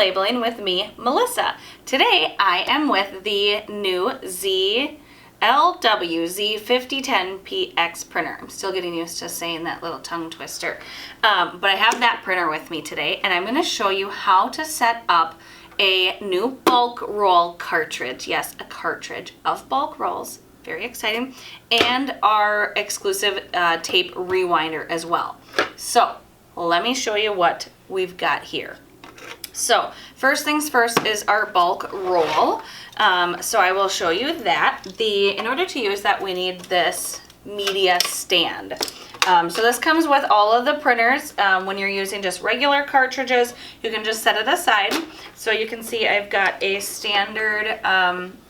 Labeling with me, Melissa. Today I am with the new LW-Z5010PX printer. I'm still getting used to saying that little tongue twister. But I have that printer with me today, and I'm going to show you how to set up a new bulk roll cartridge. Yes, a cartridge of bulk rolls. Very exciting. And our exclusive tape rewinder as well. So let me show you what we've got here. So first things first is our bulk roll. So I will show you that. In order to use that, we need this media stand. So this comes with all of the printers. When you're using just regular cartridges, you can just set it aside. So you can see I've got a standard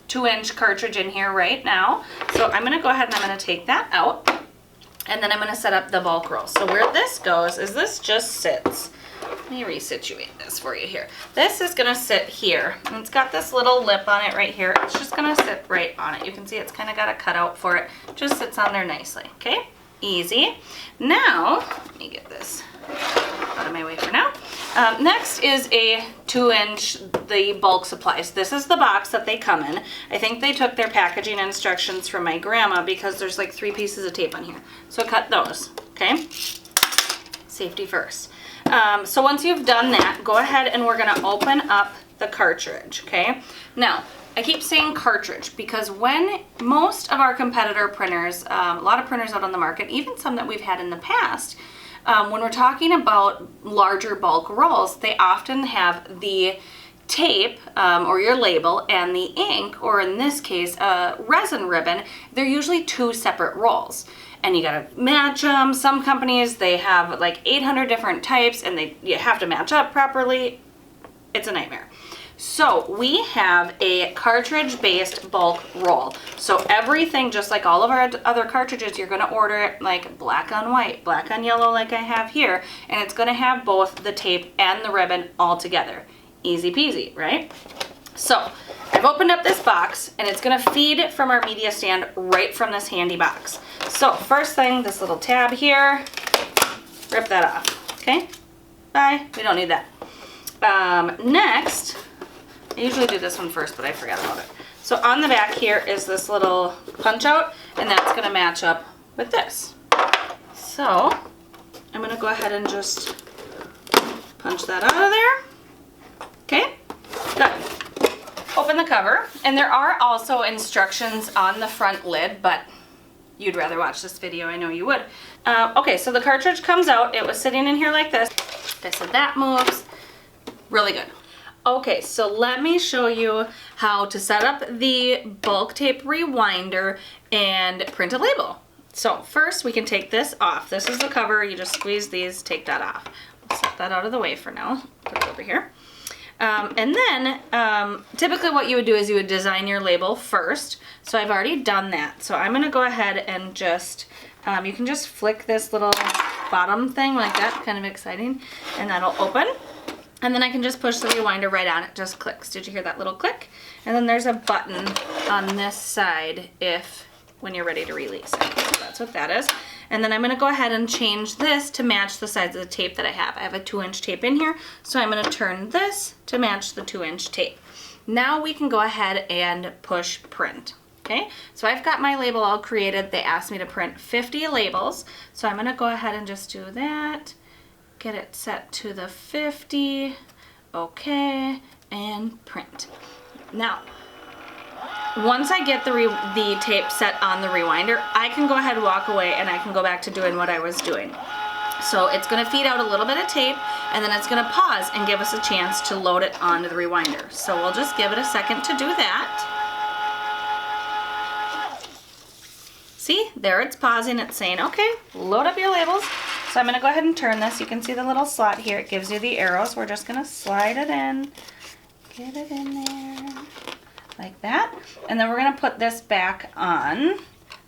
2-inch cartridge in here right now. So I'm going to go ahead and I'm going to take that out. And then I'm going to set up the bulk roll. So where this goes is this just sits. Let me resituate this for you here. This is going to sit here. And it's got this little lip on it right here. It's just going to sit right on it. You can see it's kind of got a cutout for it. Just sits on there nicely. Okay? Easy. Now, let me get this out of my way for now. Next is a 2-inch, the bulk supplies. This is the box that they come in. I think they took their packaging instructions from my grandma because there's like 3 pieces of tape on here. So cut those, okay? Safety first. So once you've done that, go ahead and we're gonna open up the cartridge, okay? Now, I keep saying cartridge because when most of our competitor printers, a lot of printers out on the market, even some that we've had in the past, when we're talking about larger bulk rolls, they often have the tape or your label and the ink, or in this case, a resin ribbon. They're usually 2 separate rolls. And you gotta match them. Some companies, they have like 800 different types and you have to match up properly. It's a nightmare. So we have a cartridge-based bulk roll. So everything, just like all of our other cartridges, you're gonna order it like black on white, black on yellow like I have here, and it's gonna have both the tape and the ribbon all together. Easy peasy, right? So I've opened up this box and it's gonna feed from our media stand right from this handy box. So first thing, this little tab here, rip that off, okay? Bye, we don't need that. Next, I usually do this one first, but I forgot about it. So on the back here is this little punch out, and that's gonna match up with this. So I'm gonna go ahead and just punch that out of there. Okay, good. Open the cover, and there are also instructions on the front lid, but you'd rather watch this video, I know you would. Okay, so the cartridge comes out. It was sitting in here like this. I said that moves really good. Okay, so let me show you how to set up the bulk tape rewinder and print a label. So first we can take this off. This is the cover. You just squeeze these, take that off. I'll set that out of the way for now. Put it over here. And then typically what you would do is you would design your label first. So I've already done that. So I'm gonna go ahead and just, you can just flick this little bottom thing like that, kind of exciting, and that'll open. And then I can just push the rewinder right on it, just clicks. Did you hear that little click? And then there's a button on this side when you're ready to release it. So that's what that is. And then I'm gonna go ahead and change this to match the size of the tape that I have. I have a 2-inch tape in here, so I'm gonna turn this to match the 2-inch tape. Now we can go ahead and push print. Okay, so I've got my label all created. They asked me to print 50 labels, so I'm gonna go ahead and just do that. Get it set to the 50, okay, and print. Now, once I get the tape set on the rewinder, I can go ahead and walk away and I can go back to doing what I was doing. So it's gonna feed out a little bit of tape and then it's gonna pause and give us a chance to load it onto the rewinder. So we'll just give it a second to do that. See, there it's pausing, it's saying, okay, load up your labels. So I'm gonna go ahead and turn this. You can see the little slot here. It gives you the arrows. We're just gonna slide it in, get it in there, like that. And then we're gonna put this back on.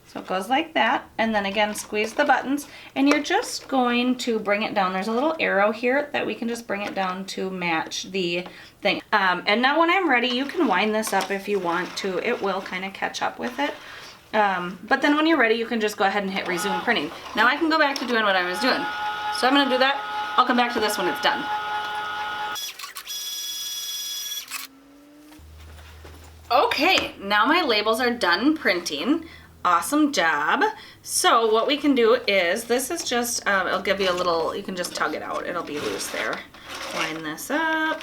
So it goes like that. And then again, squeeze the buttons. And you're just going to bring it down. There's a little arrow here that we can just bring it down to match the thing. And now when I'm ready, you can wind this up if you want to. It will kind of catch up with it. But then when you're ready, you can just go ahead and hit resume printing. Now I can go back to doing what I was doing. So I'm going to do that. I'll come back to this when it's done. Okay, now my labels are done printing. Awesome job. So what we can do is, this is just, it'll give you a little, you can just tug it out. It'll be loose there. Line this up.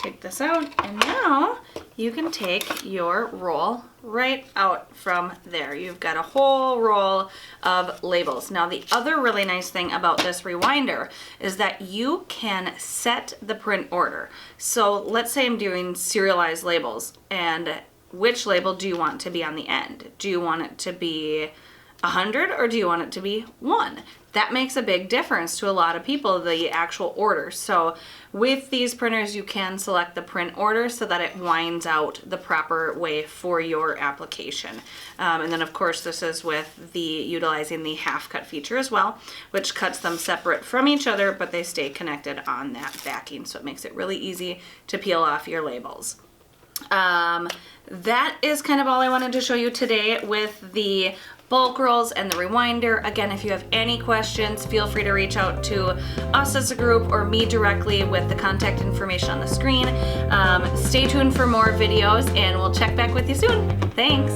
Take this out, and now you can take your roll right out from there. You've got a whole roll of labels. Now the other really nice thing about this rewinder is that you can set the print order. So let's say I'm doing serialized labels, and which label do you want to be on the end? Do you want it to be 100 or do you want it to be 1? That makes a big difference to a lot of people, the actual order. So with these printers, you can select the print order so that it winds out the proper way for your application. And then of course, this is with the utilizing the half cut feature as well, which cuts them separate from each other, but they stay connected on that backing. So it makes it really easy to peel off your labels. That is kind of all I wanted to show you today with the bulk rolls and the rewinder. Again, if you have any questions, feel free to reach out to us as a group or me directly with the contact information on the screen. Stay tuned for more videos, and we'll check back with you soon. Thanks.